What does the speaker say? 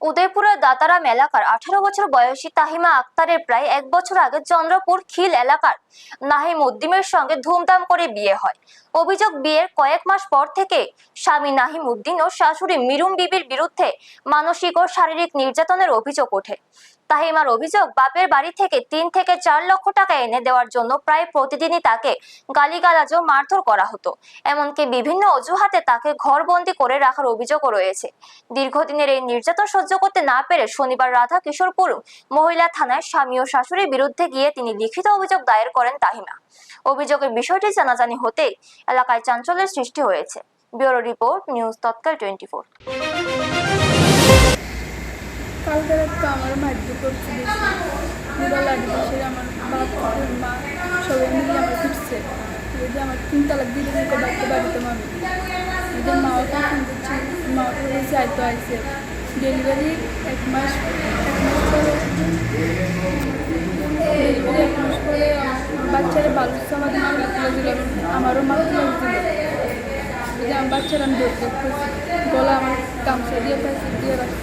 উদয়পুরের দাতারাম এলাকার 18 বছর বয়সী তাহিমা আক্তারের প্রায় 1 বছর আগে চন্দ্রপুর খিল এলাকার নাহিম উদ্দিনের সঙ্গে ধুমধাম করে বিয়ে হয়। অভিযোগ, বিয়ের কয়েক মাস পর থেকে স্বামী নাহিম উদ্দিন ও শাশুড়ি মিরুম বিবির বিরুদ্ধে মানসিক ও শারীরিক নির্যাতনের অভিযোগ ওঠে। তাহিমার অভিযোগ, বাপের বাড়ি থেকে 3 থেকে 4 লক্ষ টাকা এনে দেওয়ার জন্য প্রায় প্রতিদিনই তাকে গালিগালাজ ও মারধর করা হতো। এমনকি বিভিন্ন অজুহাতে তাকে ঘরবন্দি করে রাখার অভিযোগও রয়েছে। দীর্ঘদিনের এই নির্যাতন সহ্য করতে না পেরে শনিবার রাধা কিশোরপুর মহিলা থানায় স্বামী ও শাশুড়ির বিরুদ্ধে গিয়ে তিনি লিখিত অভিযোগ দায়ের করেন তাহিমা। অভিযোগের বিষয়টি জানাজানি হতেই এলাকায় চাঞ্চল্যের সৃষ্টি হয়েছে। ব্যুরো রিপোর্ট, নিউজ তৎকাল 24। কালকে রাত আমার মারধর করছে, পুরো লাগছে। আমার বাপ মা সবাই মিলে আমার ফিরছে, যদি আমার 3 তালাক দিলে বাড়িতে বাড়িতাম আমি। এদের মাও ফোন করছি, মাও বলছে আইতো আইসে। ডেলিভারি 1 মাস পরে, ডেলিভারি 1 মাস পরে বাচ্চারা বালুচ্ছে আমাদের মা তুলে দিল, আমারও মা তুলে দিল। আমার বাচ্চারা আমি দৌড় দেখতেছি, গলা আমার গামছা দিয়ে দিয়ে রাখছি।